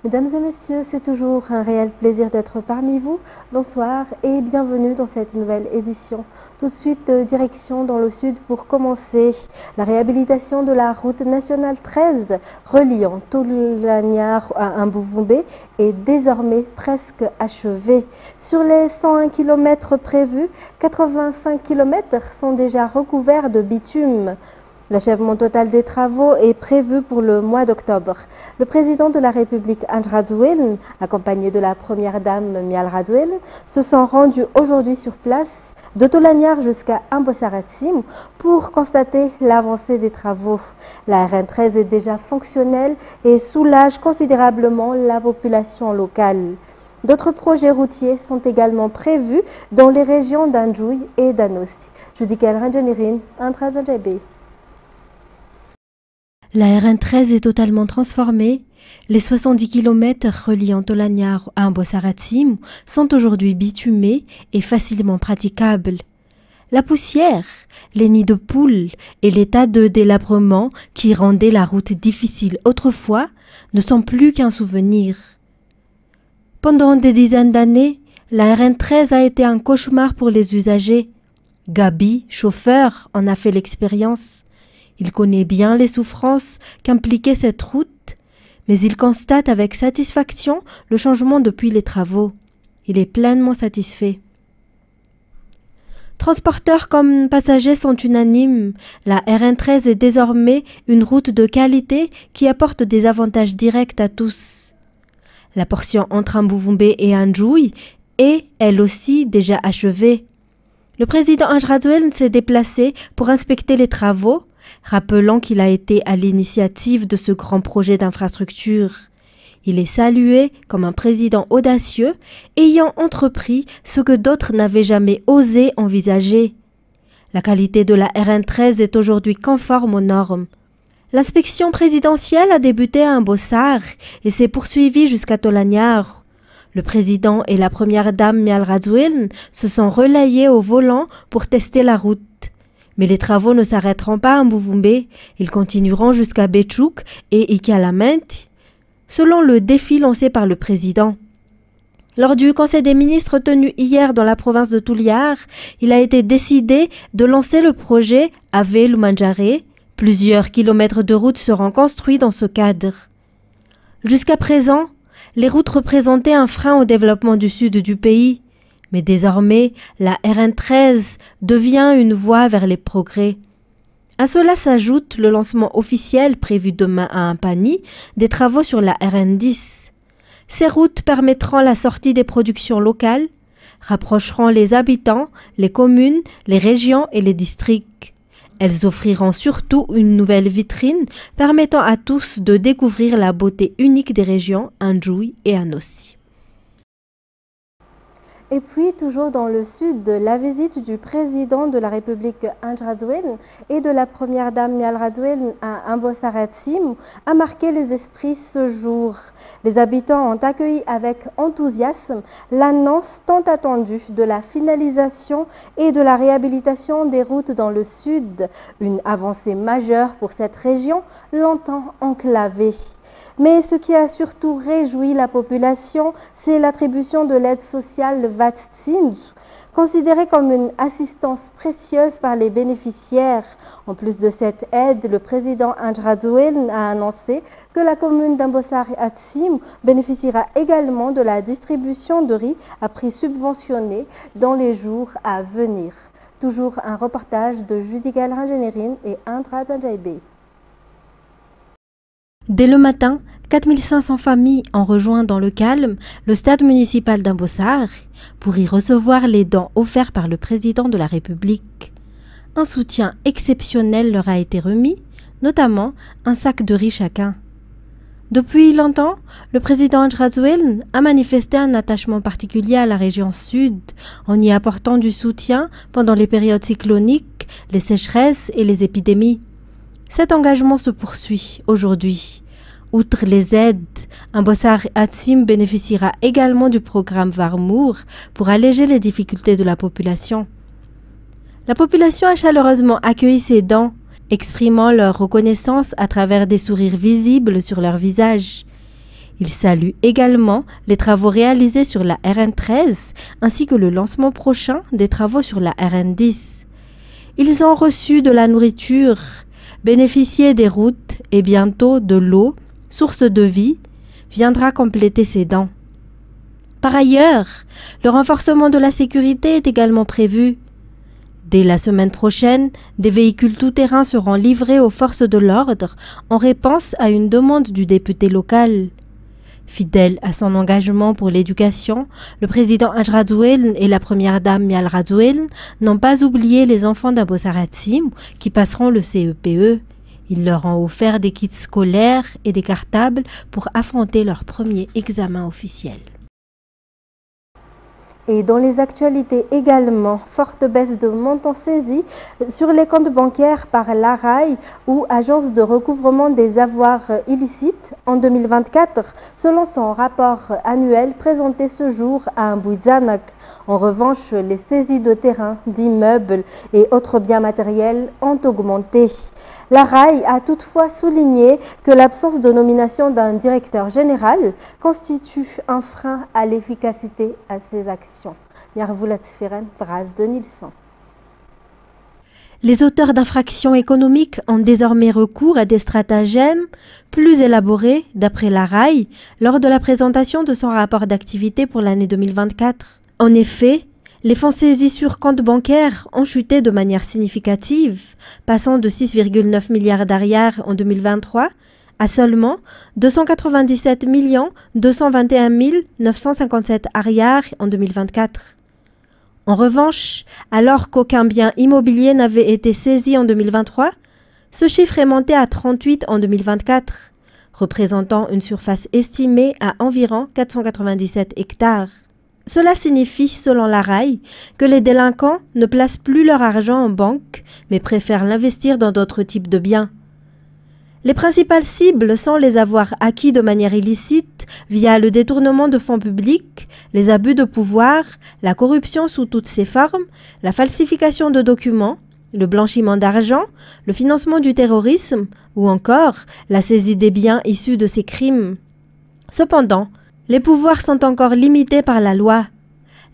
Mesdames et messieurs, c'est toujours un réel plaisir d'être parmi vous. Bonsoir et bienvenue dans cette nouvelle édition. Tout de suite, direction dans le sud pour commencer. La réhabilitation de la route nationale 13 reliant Tolaniar à Mbuvumbe est désormais presque achevée. Sur les 101 km prévus, 85 km sont déjà recouverts de bitume. L'achèvement total des travaux est prévu pour le mois d'octobre. Le président de la République, Andry Rajoelina, accompagné de la première dame, Mial Rajoelina, se sont rendus aujourd'hui sur place de Tolaniar jusqu'à Ambossaratim pour constater l'avancée des travaux. La RN13 est déjà fonctionnelle et soulage considérablement la population locale. D'autres projets routiers sont également prévus dans les régions d'Anjouy et d'Anossi. Judikel Ranjanirin, Antrazanjabé. La RN13 est totalement transformée. Les 70 km reliant Tolaniar à Ambossaratim sont aujourd'hui bitumés et facilement praticables. La poussière, les nids de poules et l'état de délabrement qui rendaient la route difficile autrefois ne sont plus qu'un souvenir. Pendant des dizaines d'années, la RN13 a été un cauchemar pour les usagers. Gabi, chauffeur, en a fait l'expérience. Il connaît bien les souffrances qu'impliquait cette route, mais il constate avec satisfaction le changement depuis les travaux. Il est pleinement satisfait. Transporteurs comme passagers sont unanimes. La RN13 est désormais une route de qualité qui apporte des avantages directs à tous. La portion entre Mbuvumbe et Anjouy est, elle aussi, déjà achevée. Le président Andry Rajoelina s'est déplacé pour inspecter les travaux, rappelant qu'il a été à l'initiative de ce grand projet d'infrastructure. Il est salué comme un président audacieux, ayant entrepris ce que d'autres n'avaient jamais osé envisager. La qualité de la RN13 est aujourd'hui conforme aux normes. L'inspection présidentielle a débuté à Ambossar et s'est poursuivie jusqu'à Tolaniar. Le président et la première dame Mial Rajoelina se sont relayés au volant pour tester la route. Mais les travaux ne s'arrêteront pas à Mbuvumbe, ils continueront jusqu'à Betchouk et Ikialamenti, selon le défi lancé par le président. Lors du Conseil des ministres tenu hier dans la province de Toliar, il a été décidé de lancer le projet Ave-Lumanjare. Plusieurs kilomètres de routes seront construits dans ce cadre. Jusqu'à présent, les routes représentaient un frein au développement du sud du pays. Mais désormais, la RN13 devient une voie vers les progrès. À cela s'ajoute le lancement officiel prévu demain à Ampani des travaux sur la RN10. Ces routes permettront la sortie des productions locales, rapprocheront les habitants, les communes, les régions et les districts. Elles offriront surtout une nouvelle vitrine permettant à tous de découvrir la beauté unique des régions Anjouy et Anossi. Et puis, toujours dans le sud, la visite du président de la République Andry Rajoelina et de la première dame Mial Rajoelina à Ambossaratim a marqué les esprits ce jour. Les habitants ont accueilli avec enthousiasme l'annonce tant attendue de la finalisation et de la réhabilitation des routes dans le sud, une avancée majeure pour cette région longtemps enclavée. Mais ce qui a surtout réjoui la population, c'est l'attribution de l'aide sociale VATSINS, considérée comme une assistance précieuse par les bénéficiaires. En plus de cette aide, le président Andry Rajoelina a annoncé que la commune d'Ambossaratim bénéficiera également de la distribution de riz à prix subventionné dans les jours à venir. Toujours un reportage de Judikel Ranjanirin et Antrazanjabé. Dès le matin, 4500 familles ont rejoint dans le calme le stade municipal d'Ambossar pour y recevoir les dons offerts par le président de la République. Un soutien exceptionnel leur a été remis, notamment un sac de riz chacun. Depuis longtemps, le président Andry Rajoelina a manifesté un attachement particulier à la région sud en y apportant du soutien pendant les périodes cycloniques, les sécheresses et les épidémies. Cet engagement se poursuit aujourd'hui. Outre les aides, Ambossaratim bénéficiera également du programme Varmour pour alléger les difficultés de la population. La population a chaleureusement accueilli ces dons, exprimant leur reconnaissance à travers des sourires visibles sur leur visage. Il salue également les travaux réalisés sur la RN13 ainsi que le lancement prochain des travaux sur la RN10. Ils ont reçu de la nourriture, bénéficié des routes et bientôt de l'eau, source de vie, viendra compléter ces dents. Par ailleurs, le renforcement de la sécurité est également prévu. Dès la semaine prochaine, des véhicules tout-terrain seront livrés aux forces de l'ordre en réponse à une demande du député local. Fidèle à son engagement pour l'éducation, le président Haj Razouel et la première dame Mial Razouel n'ont pas oublié les enfants d'Abou Saratsim qui passeront le CEPE. Ils leur ont offert des kits scolaires et des cartables pour affronter leur premier examen officiel. Et dans les actualités également, forte baisse de montants saisis sur les comptes bancaires par l'ARAI ou Agence de recouvrement des avoirs illicites en 2024, selon son rapport annuel présenté ce jour à Mbouizanak. En revanche, les saisies de terrains, d'immeubles et autres biens matériels ont augmenté. L'ARAI a toutefois souligné que l'absence de nomination d'un directeur général constitue un frein à l'efficacité à ces actions. Les auteurs d'infractions économiques ont désormais recours à des stratagèmes plus élaborés, d'après l'ARAI, lors de la présentation de son rapport d'activité pour l'année 2024. En effet, les fonds saisis sur compte bancaire ont chuté de manière significative, passant de 6,9 milliards d'ariars en 2023 à seulement 297 221 957 ariars en 2024. En revanche, alors qu'aucun bien immobilier n'avait été saisi en 2023, ce chiffre est monté à 38 en 2024, représentant une surface estimée à environ 497 hectares. Cela signifie, selon l'ARAI, que les délinquants ne placent plus leur argent en banque, mais préfèrent l'investir dans d'autres types de biens. Les principales cibles sont les avoirs acquis de manière illicite via le détournement de fonds publics, les abus de pouvoir, la corruption sous toutes ses formes, la falsification de documents, le blanchiment d'argent, le financement du terrorisme ou encore la saisie des biens issus de ces crimes. Cependant, les pouvoirs sont encore limités par la loi.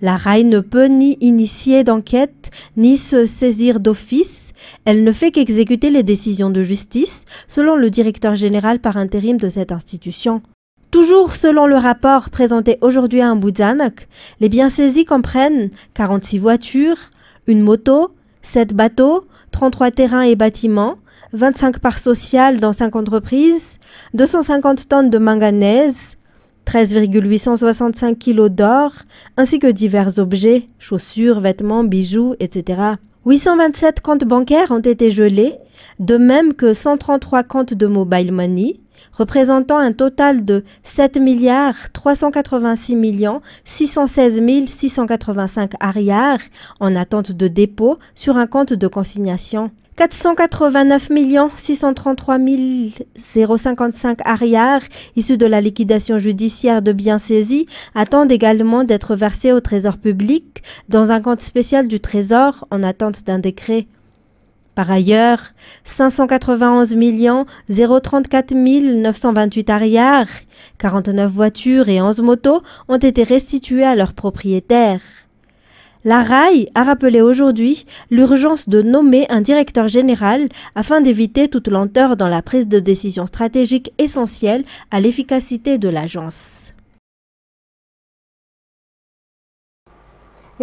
L'ARAI ne peut ni initier d'enquête, ni se saisir d'office. Elle ne fait qu'exécuter les décisions de justice, selon le directeur général par intérim de cette institution. Toujours selon le rapport présenté aujourd'hui à Mbouizanak, les biens saisis comprennent 46 voitures, une moto, 7 bateaux, 33 terrains et bâtiments, 25 parts sociales dans 5 entreprises, 250 tonnes de manganèse, 13,865 kg d'or, ainsi que divers objets, chaussures, vêtements, bijoux, etc. 827 comptes bancaires ont été gelés, de même que 133 comptes de mobile money, représentant un total de 7 386 616 685 ariars en attente de dépôt sur un compte de consignation. 489 633 055 ariars issus de la liquidation judiciaire de biens saisis attendent également d'être versés au Trésor public dans un compte spécial du Trésor en attente d'un décret. Par ailleurs, 591 034 928 ariars, 49 voitures et 11 motos ont été restituées à leurs propriétaires. L'ARAI a rappelé aujourd'hui l'urgence de nommer un directeur général afin d'éviter toute lenteur dans la prise de décision stratégique essentielle à l'efficacité de l'agence.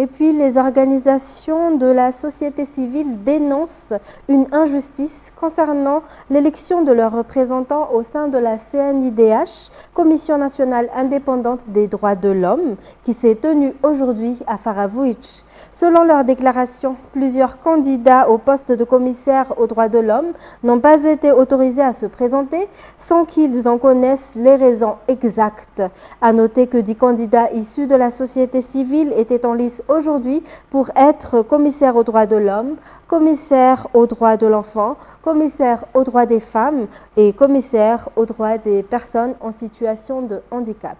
Et puis, les organisations de la société civile dénoncent une injustice concernant l'élection de leurs représentants au sein de la CNIDH, Commission nationale indépendante des droits de l'homme, qui s'est tenue aujourd'hui à Faravouitch. Selon leur déclaration, plusieurs candidats au poste de commissaire aux droits de l'homme n'ont pas été autorisés à se présenter sans qu'ils en connaissent les raisons exactes. À noter que 10 candidats issus de la société civile étaient en lice aujourd'hui pour être commissaire aux droits de l'homme, commissaire aux droits de l'enfant, commissaire aux droits des femmes et commissaire aux droits des personnes en situation de handicap.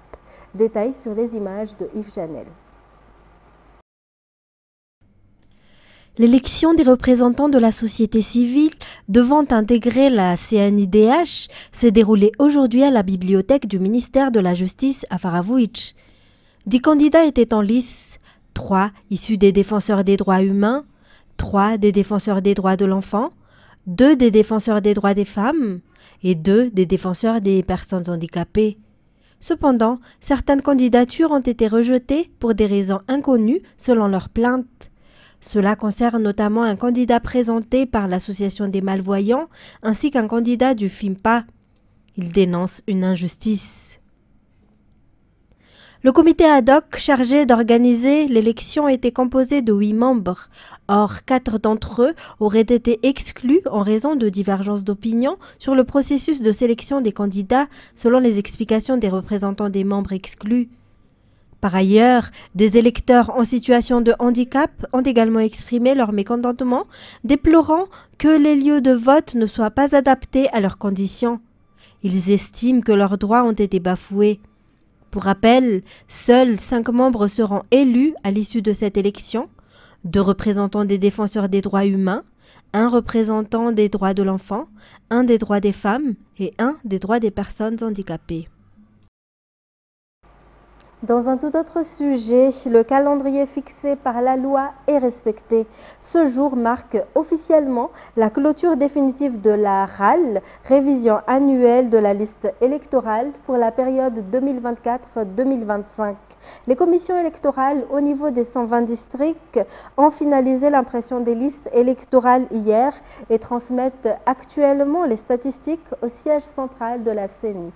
Détails sur les images de Yves Janel. L'élection des représentants de la société civile devant intégrer la CNIDH s'est déroulée aujourd'hui à la bibliothèque du ministère de la Justice à Faravouitch. 10 candidats étaient en lice, 3 issus des défenseurs des droits humains, 3 des défenseurs des droits de l'enfant, 2 des défenseurs des droits des femmes et 2 des défenseurs des personnes handicapées. Cependant, certaines candidatures ont été rejetées pour des raisons inconnues selon leurs plaintes. Cela concerne notamment un candidat présenté par l'Association des malvoyants ainsi qu'un candidat du FIMPA. Ils dénoncent une injustice. Le comité ad hoc chargé d'organiser l'élection était composé de 8 membres. Or, 4 d'entre eux auraient été exclus en raison de divergences d'opinion sur le processus de sélection des candidats selon les explications des représentants des membres exclus. Par ailleurs, des électeurs en situation de handicap ont également exprimé leur mécontentement, déplorant que les lieux de vote ne soient pas adaptés à leurs conditions. Ils estiment que leurs droits ont été bafoués. Pour rappel, seuls 5 membres seront élus à l'issue de cette élection, 2 représentants des défenseurs des droits humains, 1 représentant des droits de l'enfant, 1 des droits des femmes et 1 des droits des personnes handicapées. Dans un tout autre sujet, le calendrier fixé par la loi est respecté. Ce jour marque officiellement la clôture définitive de la RAL, révision annuelle de la liste électorale pour la période 2024-2025. Les commissions électorales au niveau des 120 districts ont finalisé l'impression des listes électorales hier et transmettent actuellement les statistiques au siège central de la CENI.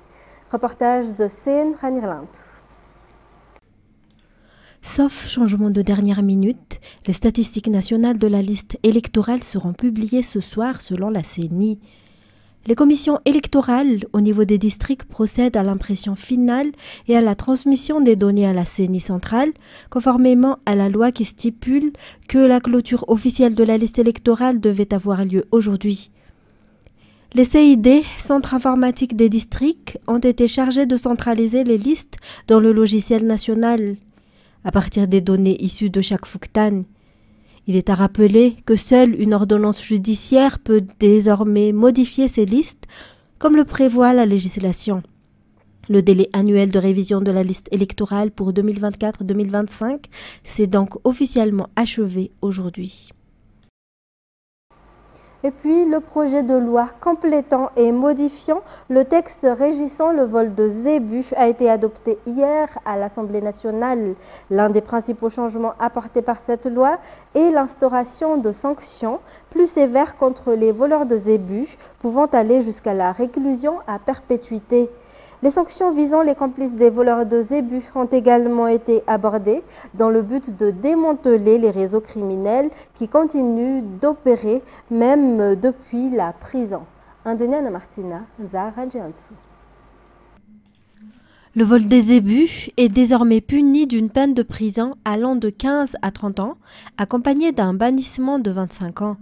Reportage de Sen Ranirland. Sauf changement de dernière minute, les statistiques nationales de la liste électorale seront publiées ce soir selon la CENI. Les commissions électorales au niveau des districts procèdent à l'impression finale et à la transmission des données à la CENI centrale, conformément à la loi qui stipule que la clôture officielle de la liste électorale devait avoir lieu aujourd'hui. Les CID, Centre informatique des districts, ont été chargés de centraliser les listes dans le logiciel national, à partir des données issues de chaque Fouktan. Il est à rappeler que seule une ordonnance judiciaire peut désormais modifier ces listes, comme le prévoit la législation. Le délai annuel de révision de la liste électorale pour 2024-2025 s'est donc officiellement achevé aujourd'hui. Et puis, le projet de loi complétant et modifiant le texte régissant le vol de zébus a été adopté hier à l'Assemblée nationale. L'un des principaux changements apportés par cette loi est l'instauration de sanctions plus sévères contre les voleurs de zébus, pouvant aller jusqu'à la réclusion à perpétuité. Les sanctions visant les complices des voleurs de zébus ont également été abordées dans le but de démanteler les réseaux criminels qui continuent d'opérer même depuis la prison. Indeniana Martina, Zahra Djiansou. Le vol des zébus est désormais puni d'une peine de prison allant de 15 à 30 ans, accompagnée d'un bannissement de 25 ans.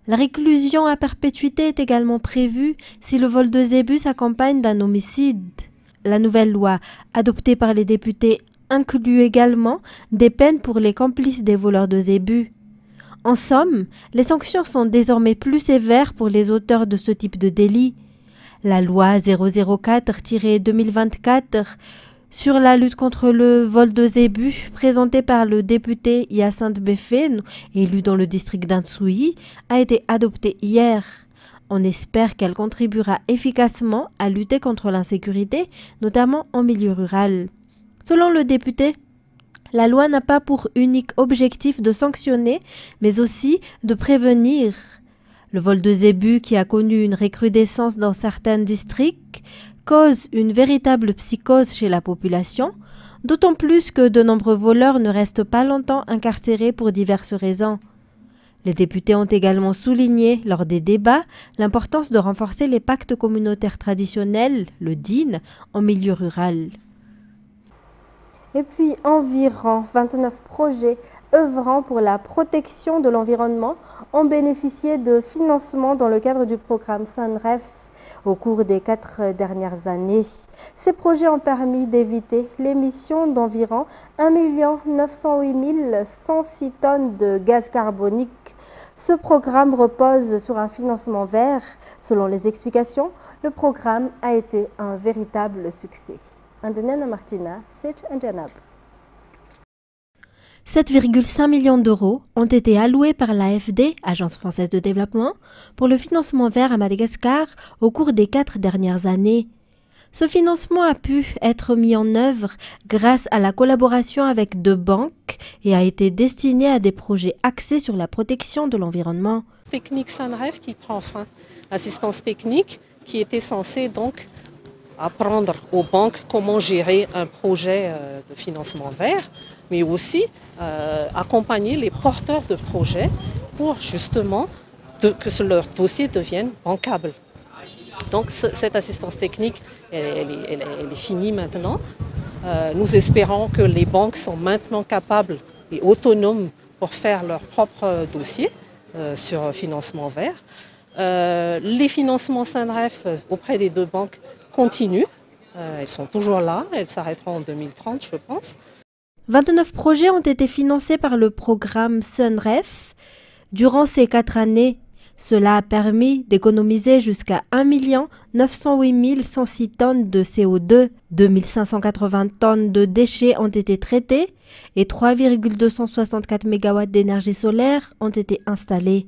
La réclusion à perpétuité est également prévue si le vol de zébus s'accompagne d'un homicide. La nouvelle loi, adoptée par les députés, inclut également des peines pour les complices des voleurs de zébus. En somme, les sanctions sont désormais plus sévères pour les auteurs de ce type de délit. La loi 004-2024 sur la lutte contre le vol de zébus, présentée par le député Hyacinthe Befene, élu dans le district d'Antsouyi, a été adoptée hier. On espère qu'elle contribuera efficacement à lutter contre l'insécurité, notamment en milieu rural. Selon le député, la loi n'a pas pour unique objectif de sanctionner, mais aussi de prévenir. Le vol de zébus, qui a connu une recrudescence dans certains districts, cause une véritable psychose chez la population, d'autant plus que de nombreux voleurs ne restent pas longtemps incarcérés pour diverses raisons. Les députés ont également souligné lors des débats l'importance de renforcer les pactes communautaires traditionnels, le DIN, en milieu rural. Et puis environ 29 projets œuvrant pour la protection de l'environnement ont bénéficié de financement dans le cadre du programme SANREF. au cours des 4 dernières années. Ces projets ont permis d'éviter l'émission d'environ 1 908 106 tonnes de gaz carbonique. Ce programme repose sur un financement vert. Selon les explications, le programme a été un véritable succès. Andenen Martina, Sech Anjanab. 7,5 millions d'euros ont été alloués par l'AFD, Agence française de développement, pour le financement vert à Madagascar au cours des 4 dernières années. Ce financement a pu être mis en œuvre grâce à la collaboration avec 2 banques et a été destiné à des projets axés sur la protection de l'environnement. Technique SUNREF qui prend fin. L'assistance technique qui était censée donc apprendre aux banques comment gérer un projet de financement vert, mais aussi accompagner les porteurs de projets pour justement que leur dossier devienne bancable. Donc cette assistance technique, elle est finie maintenant. Nous espérons que les banques sont maintenant capables et autonomes pour faire leur propre dossier sur financement vert. Les financements SUNREF auprès des 2 banques continuent. Elles sont toujours là, elles s'arrêteront en 2030, je pense. 29 projets ont été financés par le programme SUNREF durant ces 4 années. Cela a permis d'économiser jusqu'à 1 908 106 tonnes de CO2, 2 580 tonnes de déchets ont été traités et 3,264 MW d'énergie solaire ont été installés.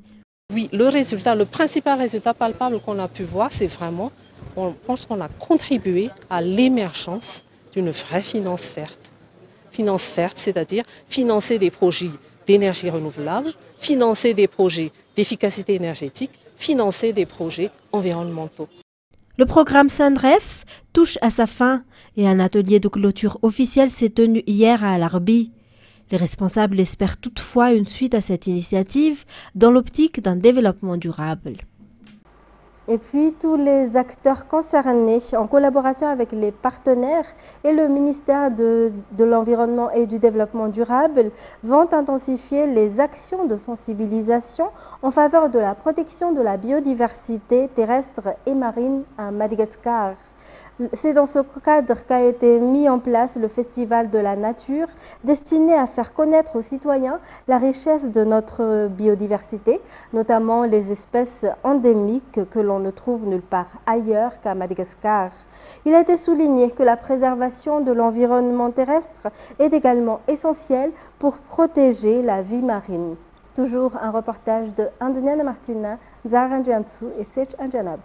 Oui, le principal résultat palpable qu'on a pu voir, c'est vraiment, on pense qu'on a contribué à l'émergence d'une vraie finance verte. Finance verte, c'est-à-dire financer des projets d'énergie renouvelable, financer des projets d'efficacité énergétique, financer des projets environnementaux. Le programme SUNREF touche à sa fin et un atelier de clôture officiel s'est tenu hier à Alarbi. Les responsables espèrent toutefois une suite à cette initiative dans l'optique d'un développement durable. Et puis, tous les acteurs concernés, en collaboration avec les partenaires et le ministère de l'Environnement et du Développement durable, vont intensifier les actions de sensibilisation en faveur de la protection de la biodiversité terrestre et marine à Madagascar. C'est dans ce cadre qu'a été mis en place le Festival de la Nature, destiné à faire connaître aux citoyens la richesse de notre biodiversité, notamment les espèces endémiques que l'on ne trouve nulle part ailleurs qu'à Madagascar. Il a été souligné que la préservation de l'environnement terrestre est également essentielle pour protéger la vie marine. Toujours un reportage de Andenen Martina, Zahran Jansu et Sech Anjanab.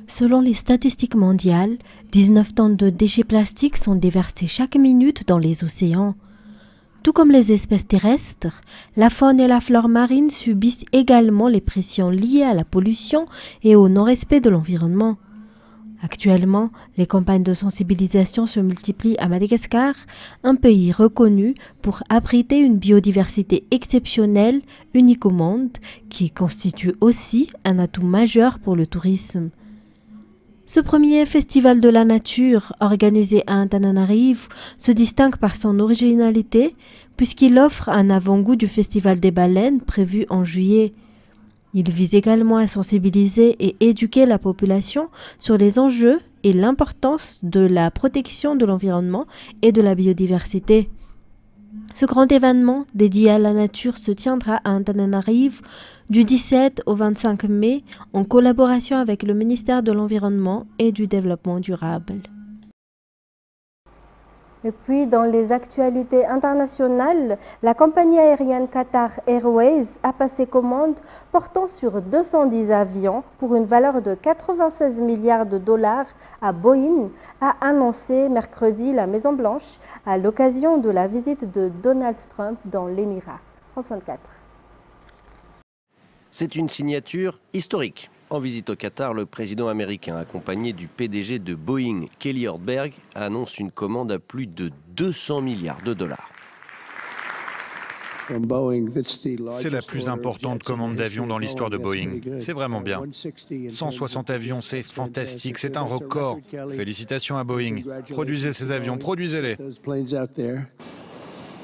Selon les statistiques mondiales, 19 tonnes de déchets plastiques sont déversés chaque minute dans les océans. Tout comme les espèces terrestres, la faune et la flore marine subissent également les pressions liées à la pollution et au non-respect de l'environnement. Actuellement, les campagnes de sensibilisation se multiplient à Madagascar, un pays reconnu pour abriter une biodiversité exceptionnelle, unique au monde, qui constitue aussi un atout majeur pour le tourisme. Ce premier festival de la nature, organisé à Antananarivo, se distingue par son originalité puisqu'il offre un avant-goût du Festival des baleines prévu en juillet. Il vise également à sensibiliser et éduquer la population sur les enjeux et l'importance de la protection de l'environnement et de la biodiversité. Ce grand événement dédié à la nature se tiendra à Antananarivo du 17 au 25 mai en collaboration avec le ministère de l'Environnement et du Développement durable. Et puis, dans les actualités internationales, la compagnie aérienne Qatar Airways a passé commande portant sur 210 avions pour une valeur de 96 milliards de dollars à Boeing, a annoncé mercredi la Maison-Blanche à l'occasion de la visite de Donald Trump dans l'Émirat. France 24. C'est une signature historique. En visite au Qatar, le président américain, accompagné du PDG de Boeing, Kelly Ortberg, annonce une commande à plus de 200 milliards de dollars. C'est la plus importante commande d'avions dans l'histoire de Boeing. C'est vraiment bien. 160 avions, c'est fantastique, c'est un record. Félicitations à Boeing. Produisez ces avions, produisez-les.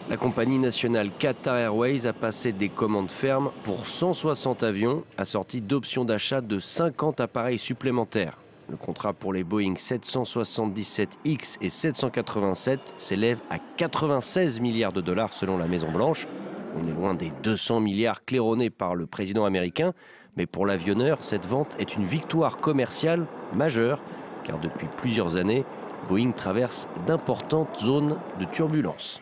La compagnie nationale Qatar Airways a passé des commandes fermes pour 160 avions, assortis d'options d'achat de 50 appareils supplémentaires. Le contrat pour les Boeing 777X et 787 s'élève à 96 milliards de dollars selon la Maison-Blanche. On est loin des 200 milliards claironnés par le président américain, mais pour l'avionneur, cette vente est une victoire commerciale majeure, car depuis plusieurs années, Boeing traverse d'importantes zones de turbulence.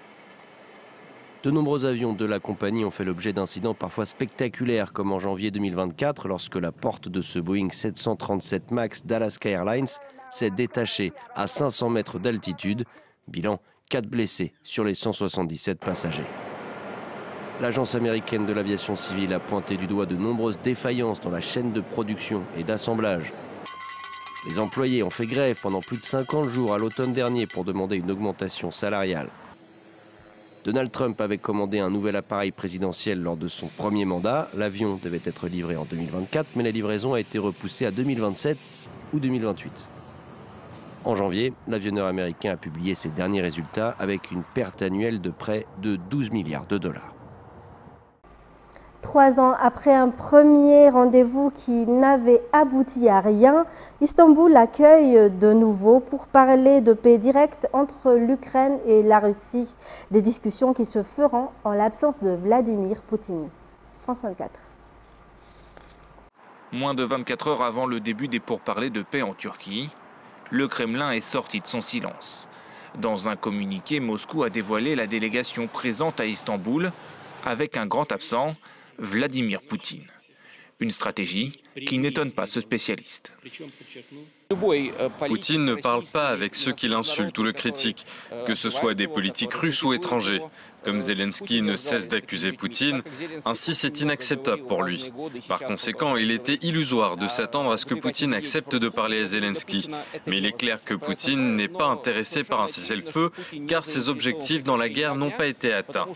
De nombreux avions de la compagnie ont fait l'objet d'incidents parfois spectaculaires, comme en janvier 2024, lorsque la porte de ce Boeing 737 MAX d'Alaska Airlines s'est détachée à 500 mètres d'altitude. Bilan, 4 blessés sur les 177 passagers. L'agence américaine de l'aviation civile a pointé du doigt de nombreuses défaillances dans la chaîne de production et d'assemblage. Les employés ont fait grève pendant plus de 50 jours à l'automne dernier pour demander une augmentation salariale. Donald Trump avait commandé un nouvel appareil présidentiel lors de son premier mandat. L'avion devait être livré en 2024, mais la livraison a été repoussée à 2027 ou 2028. En janvier, l'avionneur américain a publié ses derniers résultats avec une perte annuelle de près de 12 milliards de dollars. 3 ans après un premier rendez-vous qui n'avait abouti à rien, Istanbul accueille de nouveau pour parler de paix directe entre l'Ukraine et la Russie. Des discussions qui se feront en l'absence de Vladimir Poutine. France 24. Moins de 24 heures avant le début des pourparlers de paix en Turquie, le Kremlin est sorti de son silence. Dans un communiqué, Moscou a dévoilé la délégation présente à Istanbul avec un grand absent, Vladimir Poutine. Une stratégie qui n'étonne pas ce spécialiste. Poutine ne parle pas avec ceux qui l'insultent ou le critiquent, que ce soit des politiques russes ou étrangers. Comme Zelensky ne cesse d'accuser Poutine, ainsi c'est inacceptable pour lui. Par conséquent, il était illusoire de s'attendre à ce que Poutine accepte de parler à Zelensky. Mais il est clair que Poutine n'est pas intéressé par un cessez-le-feu, car ses objectifs dans la guerre n'ont pas été atteints.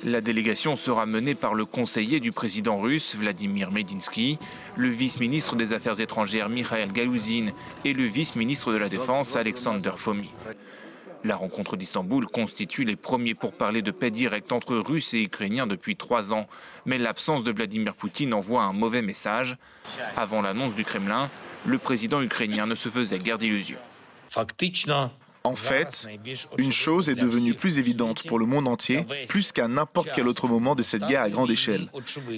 La délégation sera menée par le conseiller du président russe, Vladimir Medinsky, le vice-ministre des Affaires étrangères, Mikhail Galouzin, et le vice-ministre de la Défense, Alexander Fomin. La rencontre d'Istanbul constitue les premiers pourparlers de paix directe entre Russes et Ukrainiens depuis 3 ans. Mais l'absence de Vladimir Poutine envoie un mauvais message. Avant l'annonce du Kremlin, le président ukrainien ne se faisait guère d'illusions. En fait, une chose est devenue plus évidente pour le monde entier, plus qu'à n'importe quel autre moment de cette guerre à grande échelle.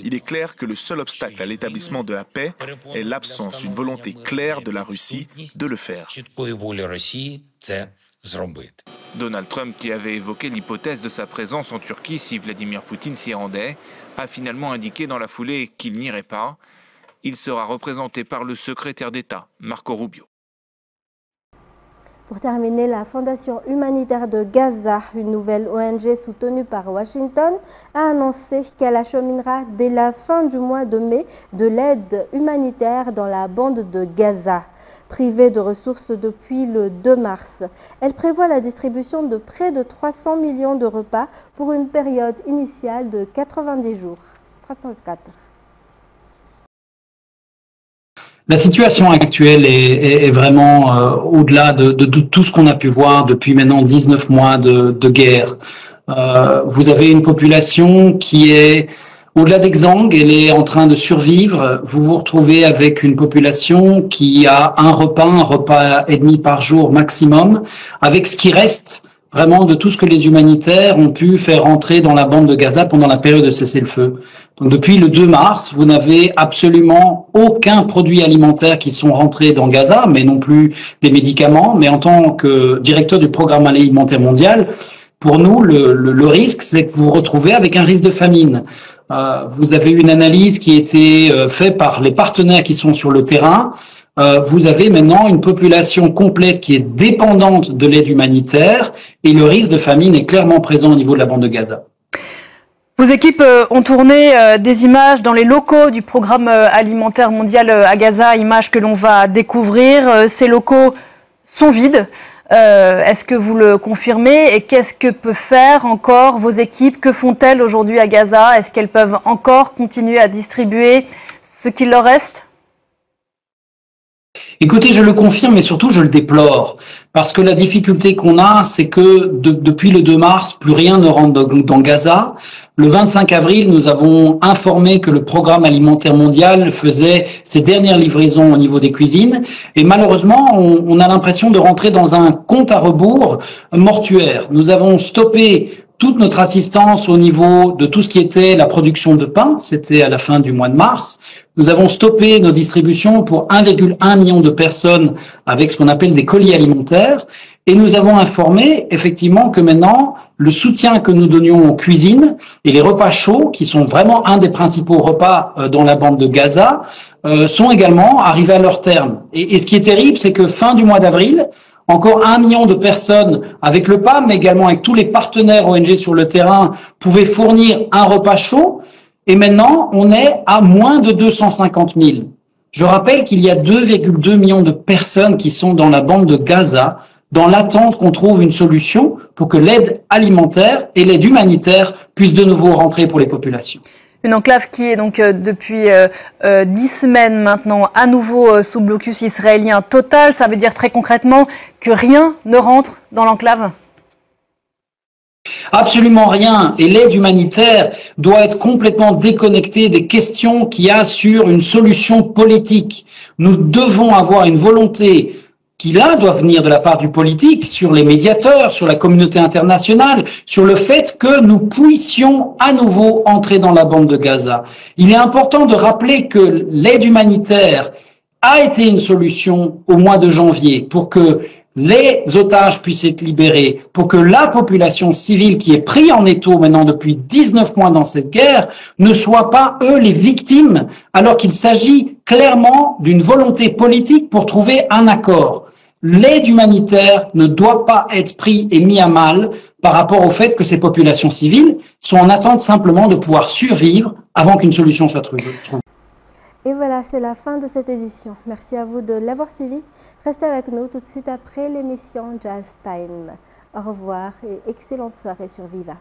Il est clair que le seul obstacle à l'établissement de la paix est l'absence d'une volonté claire de la Russie de le faire. Donald Trump, qui avait évoqué l'hypothèse de sa présence en Turquie si Vladimir Poutine s'y rendait, a finalement indiqué dans la foulée qu'il n'irait pas. Il sera représenté par le secrétaire d'État, Marco Rubio. Pour terminer, la Fondation humanitaire de Gaza, une nouvelle ONG soutenue par Washington, a annoncé qu'elle acheminera dès la fin du mois de mai de l'aide humanitaire dans la bande de Gaza. Privée de ressources depuis le 2 mars. Elle prévoit la distribution de près de 300 millions de repas pour une période initiale de 90 jours. France 24. La situation actuelle est vraiment au-delà de tout ce qu'on a pu voir depuis maintenant 19 mois de guerre. Vous avez une population qui est au-delà d'exsangue, elle est en train de survivre. Vous vous retrouvez avec une population qui a un repas et demi par jour maximum, avec ce qui reste vraiment de tout ce que les humanitaires ont pu faire entrer dans la bande de Gaza pendant la période de cessez-le-feu. Donc depuis le 2 mars, vous n'avez absolument aucun produit alimentaire qui sont rentrés dans Gaza, mais non plus des médicaments. Mais en tant que directeur du programme alimentaire mondial, pour nous, le risque, c'est que vous vous retrouvez avec un risque de famine. Vous avez une analyse qui a été faite par les partenaires qui sont sur le terrain. Vous avez maintenant une population complète qui est dépendante de l'aide humanitaire et le risque de famine est clairement présent au niveau de la bande de Gaza. Vos équipes ont tourné des images dans les locaux du programme alimentaire mondial à Gaza, images que l'on va découvrir. Ces locaux sont vides. Est-ce que vous le confirmez et qu'est-ce que peuvent faire encore vos équipes? Que font-elles aujourd'hui à Gaza? Est-ce qu'elles peuvent encore continuer à distribuer ce qu'il leur reste? Écoutez, je le confirme, mais surtout je le déplore, parce que la difficulté qu'on a, c'est que depuis le 2 mars, plus rien ne rentre dans Gaza. Le 25 avril, nous avons informé que le Programme alimentaire mondial faisait ses dernières livraisons au niveau des cuisines, et malheureusement, on a l'impression de rentrer dans un compte à rebours mortuaire. Nous avons stoppé toute notre assistance au niveau de tout ce qui était la production de pain, c'était à la fin du mois de mars. Nous avons stoppé nos distributions pour 1,1 million de personnes avec ce qu'on appelle des colis alimentaires. Et nous avons informé effectivement que maintenant, le soutien que nous donnions aux cuisines et les repas chauds, qui sont vraiment un des principaux repas dans la bande de Gaza, sont également arrivés à leur terme. Et ce qui est terrible, c'est que fin du mois d'avril, encore 1 million de personnes avec le PAM, mais également avec tous les partenaires ONG sur le terrain, pouvaient fournir un repas chaud. Et maintenant, on est à moins de 250 000. Je rappelle qu'il y a 2,2 millions de personnes qui sont dans la bande de Gaza, dans l'attente qu'on trouve une solution pour que l'aide alimentaire et l'aide humanitaire puissent de nouveau rentrer pour les populations. Une enclave qui est donc depuis 10 semaines maintenant à nouveau sous blocus israélien total. Ça veut dire très concrètement que rien ne rentre dans l'enclave ? Absolument rien. Et l'aide humanitaire doit être complètement déconnectée des questions qu'il y a sur une solution politique. Nous devons avoir une volonté qui là doit venir de la part du politique, sur les médiateurs, sur la communauté internationale, sur le fait que nous puissions à nouveau entrer dans la bande de Gaza. Il est important de rappeler que l'aide humanitaire a été une solution au mois de janvier pour que les otages puissent être libérés, pour que la population civile qui est prise en étau maintenant depuis 19 mois dans cette guerre ne soit pas, eux, les victimes, alors qu'il s'agit clairement d'une volonté politique pour trouver un accord. L'aide humanitaire ne doit pas être prise et mise à mal par rapport au fait que ces populations civiles sont en attente simplement de pouvoir survivre avant qu'une solution soit trouvée. Et voilà, c'est la fin de cette édition. Merci à vous de l'avoir suivi. Restez avec nous tout de suite après l'émission Jazz Time. Au revoir et excellente soirée sur Viva.